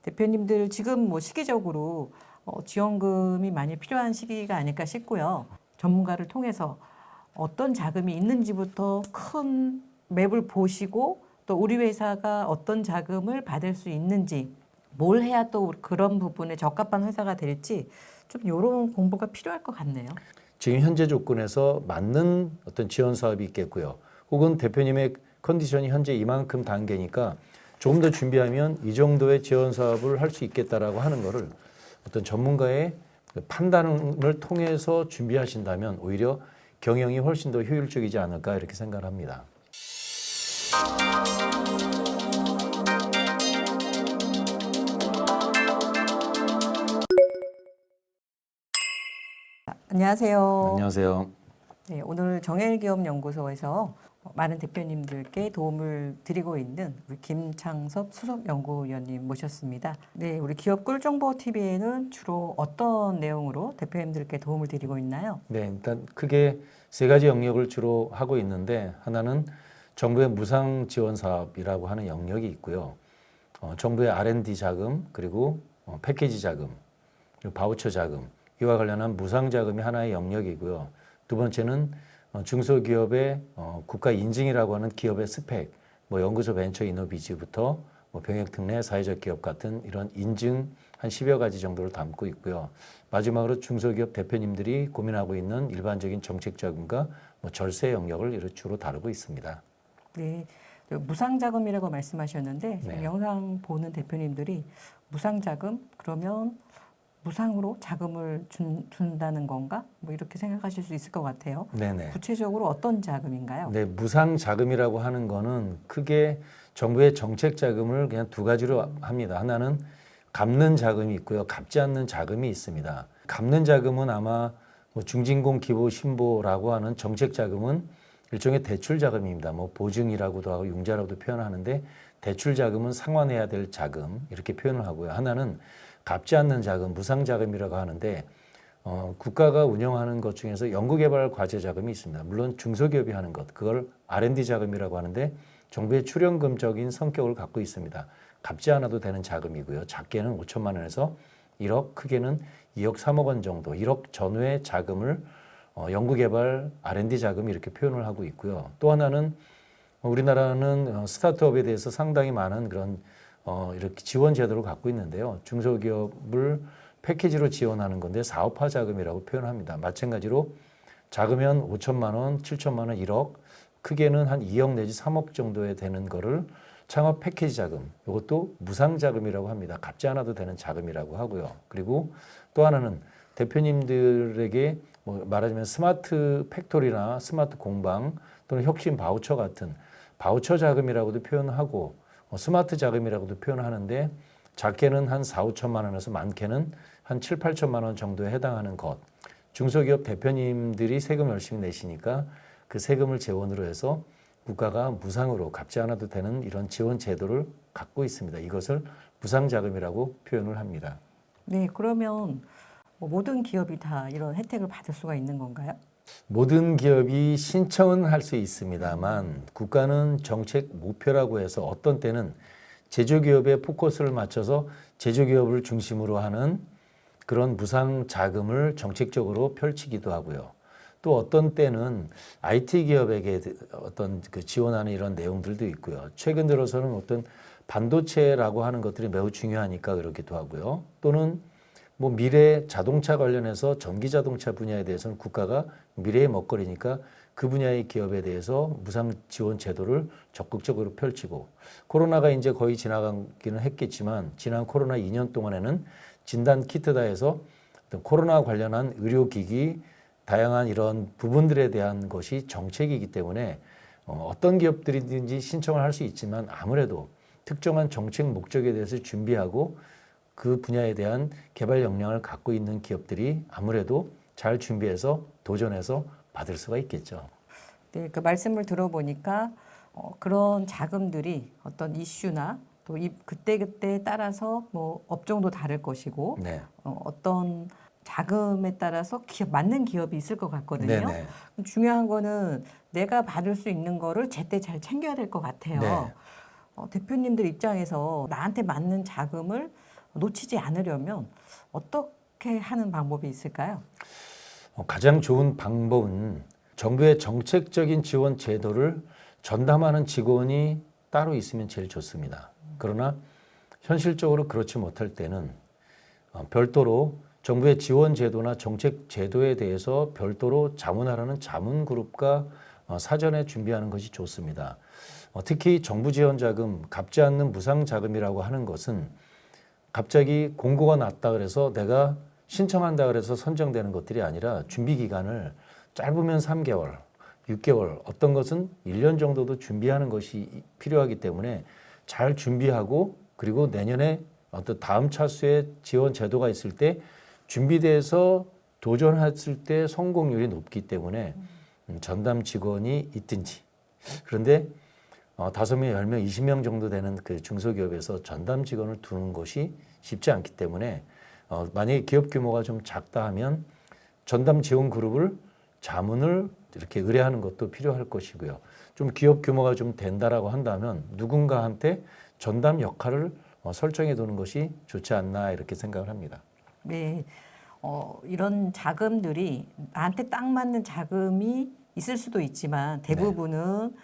대표님들 지금 뭐 시기적으로 지원금이 많이 필요한 시기가 아닐까 싶고요. 전문가를 통해서 어떤 자금이 있는지부터 큰 맵을 보시고 또 우리 회사가 어떤 자금을 받을 수 있는지 뭘 해야 또 그런 부분에 적합한 회사가 될지 좀 이런 공부가 필요할 것 같네요. 지금 현재 조건에서 맞는 어떤 지원 사업이 있겠고요. 혹은 대표님의 컨디션이 현재 이만큼 단계니까 조금 더 준비하면 이 정도의 지원 사업을 할 수 있겠다라고 하는 거를 어떤 전문가의 판단을 통해서 준비하신다면 오히려 경영이 훨씬 더 효율적이지 않을까 이렇게 생각을 합니다. 안녕하세요. 안녕하세요. 네, 오늘 정헬기업연구소에서 많은 대표님들께 도움을 드리고 있는 우리 김창섭 수석연구위원님 모셨습니다. 네, 우리 기업 꿀정보TV에는 주로 어떤 내용으로 대표님들께 도움을 드리고 있나요? 네, 일단 크게 세 가지 영역을 주로 하고 있는데 하나는 정부의 무상 지원 사업이라고 하는 영역이 있고요. 정부의 R&D 자금 그리고 패키지 자금 그리고 바우처 자금 이와 관련한 무상 자금이 하나의 영역이고요. 두 번째는 중소기업의 국가 인증이라고 하는 기업의 스펙, 뭐 연구소 벤처 이노비즈부터 뭐 병역 특례 사회적 기업 같은 이런 인증 한 10여 가지 정도를 담고 있고요. 마지막으로 중소기업 대표님들이 고민하고 있는 일반적인 정책 자금과 뭐 절세 영역을 주로 다루고 있습니다. 네, 무상자금이라고 말씀하셨는데 네. 영상 보는 대표님들이 무상자금 그러면 무상으로 자금을 준다는 건가? 뭐 이렇게 생각하실 수 있을 것 같아요. 네네. 구체적으로 어떤 자금인가요? 네, 무상 자금이라고 하는 거는 크게 정부의 정책 자금을 그냥 두 가지로 합니다. 하나는 갚는 자금이 있고요. 갚지 않는 자금이 있습니다. 갚는 자금은 아마 뭐 중진공 기부 신보라고 하는 정책 자금은 일종의 대출 자금입니다. 뭐 보증이라고도 하고 융자라고도 표현하는데 대출 자금은 상환해야 될 자금 이렇게 표현을 하고요. 하나는 갚지 않는 자금, 무상 자금이라고 하는데 국가가 운영하는 것 중에서 연구개발 과제 자금이 있습니다. 물론 중소기업이 하는 것, 그걸 R&D 자금이라고 하는데 정부의 출연금적인 성격을 갖고 있습니다. 갚지 않아도 되는 자금이고요. 작게는 5천만 원에서 1억, 크게는 2억, 3억 원 정도, 1억 전후의 자금을 연구개발 R&D 자금 이렇게 표현을 하고 있고요. 또 하나는 우리나라는 스타트업에 대해서 상당히 많은 그런 이렇게 지원 제도를 갖고 있는데요. 중소기업을 패키지로 지원하는 건데 사업화 자금이라고 표현합니다. 마찬가지로 작으면 5천만 원, 7천만 원, 1억, 크게는 한 2억 내지 3억 정도에 되는 거를 창업 패키지 자금, 이것도 무상 자금이라고 합니다. 갚지 않아도 되는 자금이라고 하고요. 그리고 또 하나는 대표님들에게 뭐 말하자면 스마트 팩토리나 스마트 공방 또는 혁신 바우처 같은 바우처 자금이라고도 표현하고 스마트 자금이라고도 표현하는데 작게는 한 4, 5천만 원에서 많게는 한 7, 8천만 원 정도에 해당하는 것. 중소기업 대표님들이 세금 열심히 내시니까 그 세금을 재원으로 해서 국가가 무상으로 갚지 않아도 되는 이런 지원 제도를 갖고 있습니다. 이것을 무상자금이라고 표현을 합니다. 네, 그러면 뭐 모든 기업이 다 이런 혜택을 받을 수가 있는 건가요? 모든 기업이 신청은 할 수 있습니다만 국가는 정책 목표라고 해서 어떤 때는 제조기업에 포커스를 맞춰서 제조기업을 중심으로 하는 그런 무상 자금을 정책적으로 펼치기도 하고요. 또 어떤 때는 IT 기업에게 어떤 그 지원하는 이런 내용들도 있고요. 최근 들어서는 어떤 반도체라고 하는 것들이 매우 중요하니까 그렇기도 하고요. 또는 뭐 미래 자동차 관련해서 전기 자동차 분야에 대해서는 국가가 미래의 먹거리니까 그 분야의 기업에 대해서 무상 지원 제도를 적극적으로 펼치고 코로나가 이제 거의 지나가기는 했겠지만 지난 코로나 2년 동안에는 진단 키트다 해서 어떤 코로나 관련한 의료기기 다양한 이런 부분들에 대한 것이 정책이기 때문에 어떤 기업들이든지 신청을 할 수 있지만 아무래도 특정한 정책 목적에 대해서 준비하고 그 분야에 대한 개발 역량을 갖고 있는 기업들이 아무래도 잘 준비해서 도전해서 받을 수가 있겠죠. 네, 그 말씀을 들어보니까 그런 자금들이 어떤 이슈나 또 그때그때 따라서 뭐 업종도 다를 것이고 네. 어떤 자금에 따라서 맞는 기업이 있을 것 같거든요. 네네. 중요한 거는 내가 받을 수 있는 거를 제때 잘 챙겨야 될 것 같아요. 네. 대표님들 입장에서 나한테 맞는 자금을 놓치지 않으려면 어떻게 하는 방법이 있을까요? 가장 좋은 방법은 정부의 정책적인 지원 제도를 전담하는 직원이 따로 있으면 제일 좋습니다. 그러나 현실적으로 그렇지 못할 때는 별도로 정부의 지원 제도나 정책 제도에 대해서 별도로 자문하라는 자문그룹과 사전에 준비하는 것이 좋습니다. 특히 정부 지원 자금, 갚지 않는 무상 자금이라고 하는 것은 갑자기 공고가 났다 그래서 내가 신청한다 그래서 선정되는 것들이 아니라 준비 기간을 짧으면 3개월, 6개월, 어떤 것은 1년 정도도 준비하는 것이 필요하기 때문에 잘 준비하고 그리고 내년에 어떤 다음 차수의 지원 제도가 있을 때 준비돼서 도전했을 때 성공률이 높기 때문에 전담 직원이 있든지 그런데 5명, 10명, 20명 정도 되는 그 중소기업에서 전담 직원을 두는 것이 쉽지 않기 때문에 만약에 기업 규모가 좀 작다 하면 전담 지원 그룹을 자문을 이렇게 의뢰하는 것도 필요할 것이고요. 좀 기업 규모가 좀 된다라고 한다면 누군가한테 전담 역할을 설정해 두는 것이 좋지 않나 이렇게 생각을 합니다. 네, 이런 자금들이 나한테 딱 맞는 자금이 있을 수도 있지만 대부분은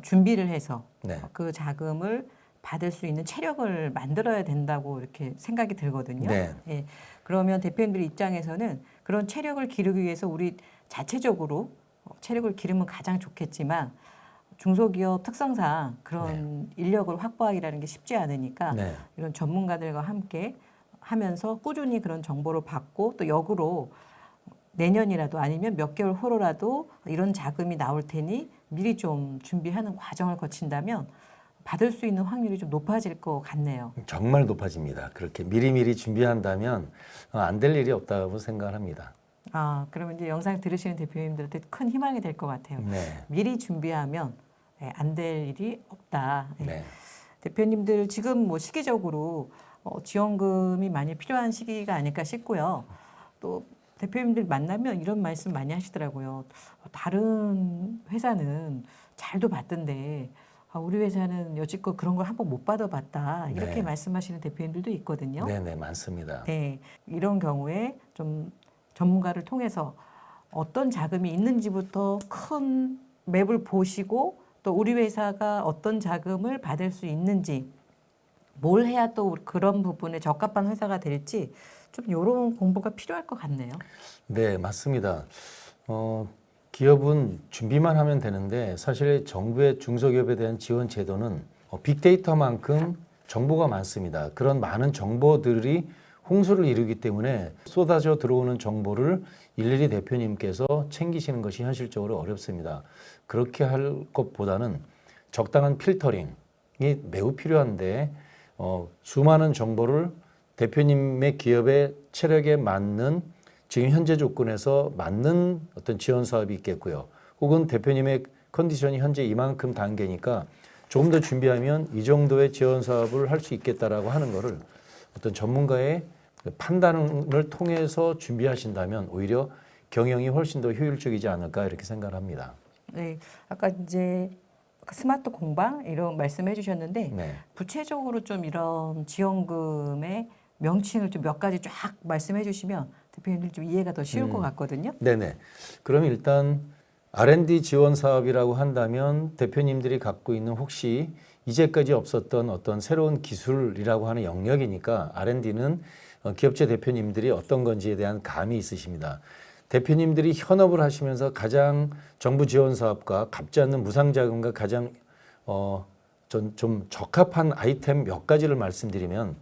준비를 해서 네. 그 자금을 받을 수 있는 체력을 만들어야 된다고 이렇게 생각이 들거든요. 네. 예, 그러면 대표님들 입장에서는 그런 체력을 기르기 위해서 우리 자체적으로 체력을 기르면 가장 좋겠지만 중소기업 특성상 그런 인력을 확보하기라는 게 쉽지 않으니까 네. 이런 전문가들과 함께 하면서 꾸준히 그런 정보를 받고 또 역으로 내년이라도 아니면 몇 개월 후로라도 이런 자금이 나올 테니 미리 좀 준비하는 과정을 거친다면 받을 수 있는 확률이 좀 높아질 것 같네요. 정말 높아집니다. 그렇게 미리미리 준비한다면 안 될 일이 없다고 생각을 합니다. 그러면 이제 영상 들으시는 대표님들한테 큰 희망이 될 것 같아요. 네. 미리 준비하면 안 될 일이 없다. 네. 대표님들 지금 뭐 시기적으로 지원금이 많이 필요한 시기가 아닐까 싶고요. 또 대표님들 만나면 이런 말씀 많이 하시더라고요. 다른 회사는 잘도 받던데 우리 회사는 여지껏 그런 걸 한번 못 받아봤다. 이렇게 네. 말씀하시는 대표님들도 있거든요. 네, 많습니다. 네, 이런 경우에 좀 전문가를 통해서 어떤 자금이 있는지부터 큰 맵을 보시고 또 우리 회사가 어떤 자금을 받을 수 있는지 뭘 해야 또 그런 부분에 적합한 회사가 될지 좀 이런 공부가 필요할 것 같네요. 네, 맞습니다. 기업은 준비만 하면 되는데 사실 정부의 중소기업에 대한 지원 제도는 빅데이터만큼 정보가 많습니다. 그런 많은 정보들이 홍수를 이루기 때문에 쏟아져 들어오는 정보를 일일이 대표님께서 챙기시는 것이 현실적으로 어렵습니다. 그렇게 할 것보다는 적당한 필터링이 매우 필요한데 수많은 정보를 대표님의 기업의 체력에 맞는 지금 현재 조건에서 맞는 어떤 지원 사업이 있겠고요. 혹은 대표님의 컨디션이 현재 이만큼 단계니까 조금 더 준비하면 이 정도의 지원 사업을 할 수 있겠다라고 하는 거를 어떤 전문가의 판단을 통해서 준비하신다면 오히려 경영이 훨씬 더 효율적이지 않을까 이렇게 생각을 합니다. 네, 아까 이제 스마트 공방 이런 말씀해 주셨는데 네. 구체적으로 좀 이런 지원금의 명칭을 좀 몇 가지 쫙 말씀해 주시면 대표님들 좀 이해가 더 쉬울 것 같거든요. 네네. 그럼 일단 R&D 지원 사업이라고 한다면 대표님들이 갖고 있는 혹시 이제까지 없었던 어떤 새로운 기술이라고 하는 영역이니까 R&D는 기업체 대표님들이 어떤 건지에 대한 감이 있으십니다. 대표님들이 현업을 하시면서 가장 정부 지원 사업과 갚지 않는 무상자금과 가장 좀 적합한 아이템 몇 가지를 말씀드리면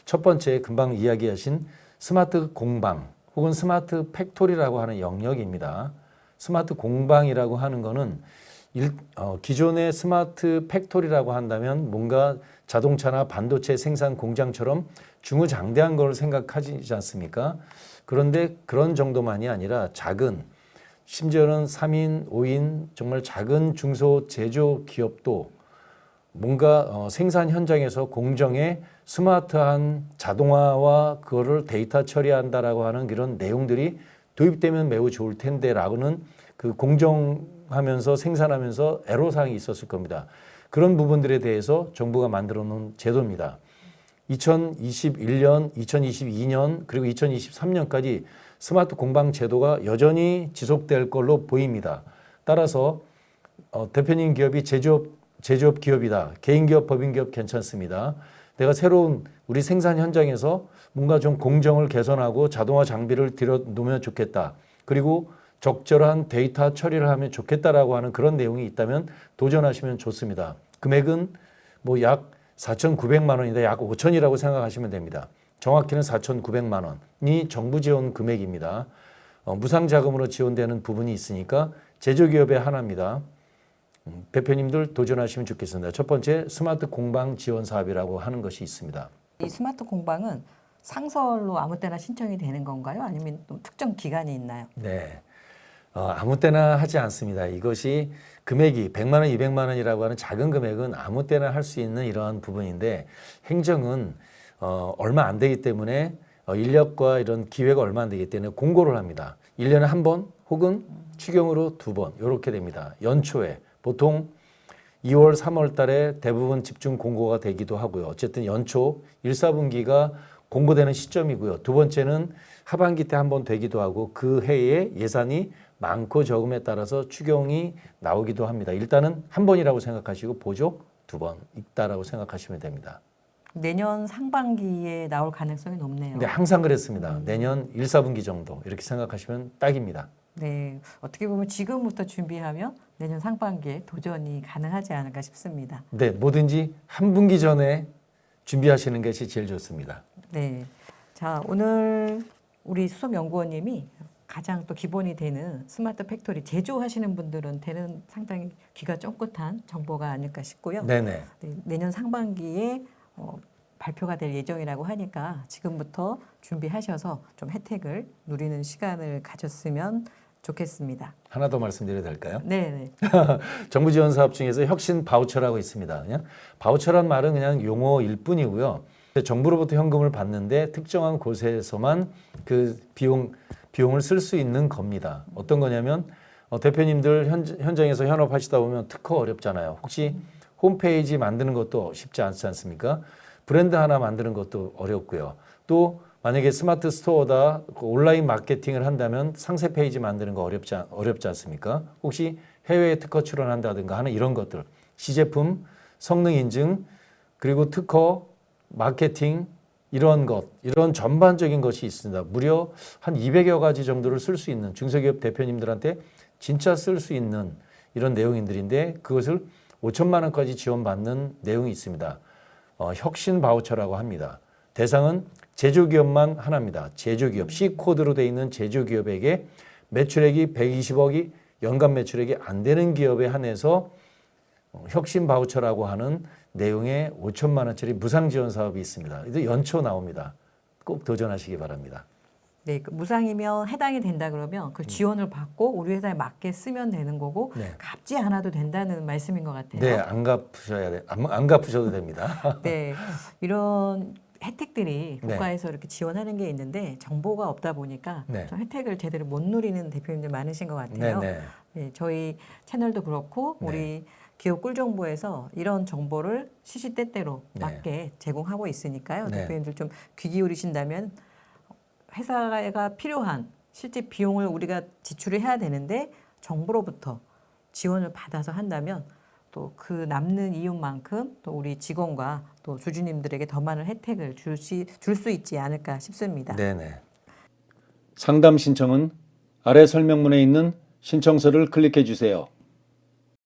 첫 번째 금방 이야기하신 스마트 공방 혹은 스마트 팩토리라고 하는 영역입니다. 스마트 공방이라고 하는 거는 기존의 스마트 팩토리라고 한다면 뭔가 자동차나 반도체 생산 공장처럼 중후장대한 걸 생각하지 않습니까? 그런데 그런 정도만이 아니라 작은 심지어는 3인, 5인 정말 작은 중소 제조 기업도 뭔가 생산 현장에서 공정에 스마트한 자동화와 그거를 데이터 처리한다라고 하는 그런 내용들이 도입되면 매우 좋을 텐데라고는 그 공정하면서 생산하면서 애로사항이 있었을 겁니다. 그런 부분들에 대해서 정부가 만들어 놓은 제도입니다. 2021년, 2022년 그리고 2023년까지 스마트 공방 제도가 여전히 지속될 걸로 보입니다. 따라서 대표님 기업이 제조업 기업이다. 개인기업, 법인기업 괜찮습니다. 내가 새로운 우리 생산 현장에서 뭔가 좀 공정을 개선하고 자동화 장비를 들여놓으면 좋겠다. 그리고 적절한 데이터 처리를 하면 좋겠다라고 하는 그런 내용이 있다면 도전하시면 좋습니다. 금액은 뭐 약 4,900만 원인데 약 5천이라고 생각하시면 됩니다. 정확히는 4,900만 원이 정부 지원 금액입니다. 무상자금으로 지원되는 부분이 있으니까 제조기업의 하나입니다. 대표님들 도전하시면 좋겠습니다. 첫 번째 스마트 공방 지원 사업이라고 하는 것이 있습니다. 이 스마트 공방은 상설로 아무 때나 신청이 되는 건가요? 아니면 또 특정 기간이 있나요? 네, 아무 때나 하지 않습니다. 이것이 금액이 100만 원, 200만 원이라고 하는 작은 금액은 아무 때나 할 수 있는 이러한 부분인데 행정은 얼마 안 되기 때문에 인력과 이런 기회가 얼마 안 되기 때문에 공고를 합니다. 1년에 한 번 혹은 추경으로 2번 이렇게 됩니다. 연초에 보통 2월, 3월 달에 대부분 집중 공고가 되기도 하고요. 어쨌든 연초 1, 4분기가 공고되는 시점이고요. 두 번째는 하반기 때 한 번 되기도 하고 그 해에 예산이 많고 적음에 따라서 추경이 나오기도 합니다. 일단은 한 번이라고 생각하시고 보조 2번 있다라고 생각하시면 됩니다. 내년 상반기에 나올 가능성이 높네요. 근데 항상 그랬습니다. 내년 1, 4분기 정도 이렇게 생각하시면 딱입니다. 네, 어떻게 보면 지금부터 준비하면 내년 상반기에 도전이 가능하지 않을까 싶습니다. 네, 뭐든지 한 분기 전에 준비하시는 것이 제일 좋습니다. 네, 자 오늘 우리 수석연구원님이 가장 또 기본이 되는 스마트 팩토리 제조하시는 분들한테는 상당히 귀가 쫑긋한 정보가 아닐까 싶고요. 네네. 네, 내년 상반기에 발표가 될 예정이라고 하니까 지금부터 준비하셔서 좀 혜택을 누리는 시간을 가졌으면 좋겠습니다. 하나 더 말씀드려도 될까요? 네. 정부 지원 사업 중에서 혁신 바우처라고 있습니다. 그냥 바우처란 말은 그냥 용어일 뿐이고요. 정부로부터 현금을 받는데 특정한 곳에서만 그 비용을 쓸 수 있는 겁니다. 어떤 거냐면 대표님들 현장에서 현업하시다 보면 특허 어렵잖아요. 혹시 홈페이지 만드는 것도 쉽지 않지 않습니까? 브랜드 하나 만드는 것도 어렵고요. 또 만약에 스마트 스토어다 온라인 마케팅을 한다면 상세 페이지 만드는 거 어렵지 않습니까? 혹시 해외에 특허 출원한다든가 하는 이런 것들, 시제품, 성능 인증, 그리고 특허, 마케팅 이런 전반적인 것이 있습니다. 무려 한 200여 가지 정도를 쓸 수 있는 중소기업 대표님들한테 진짜 쓸 수 있는 이런 내용들인데 그것을 5천만 원까지 지원받는 내용이 있습니다. 혁신 바우처라고 합니다. 대상은 제조기업만 하나입니다. 제조기업, C코드로 되어 있는 제조기업에게 매출액이 120억이 연간 매출액이 안 되는 기업에 한해서 혁신 바우처라고 하는 내용의 5천만 원짜리 무상 지원 사업이 있습니다. 이제 연초 나옵니다. 꼭 도전하시기 바랍니다. 네, 그 무상이면 해당이 된다 그러면 그 지원을 받고 우리 회사에 맞게 쓰면 되는 거고 네. 갚지 않아도 된다는 말씀인 것 같아요. 네, 안 갚으셔도 됩니다. 네, 이런 혜택들이 네. 국가에서 이렇게 지원하는 게 있는데 정보가 없다 보니까 네. 좀 혜택을 제대로 못 누리는 대표님들 많으신 것 같아요. 네. 네, 저희 채널도 그렇고 네. 우리 기업 꿀정보에서 이런 정보를 시시때때로 네. 맞게 제공하고 있으니까요. 네. 대표님들 좀 귀 기울이신다면 회사가 필요한 실제 비용을 우리가 지출을 해야 되는데 정부로부터 지원을 받아서 한다면 또 그 남는 이윤만큼 또 우리 직원과 또 주주님들에게 더 많은 혜택을 줄 수 있지 않을까 싶습니다. 네네. 상담 신청은 아래 설명문에 있는 신청서를 클릭해 주세요.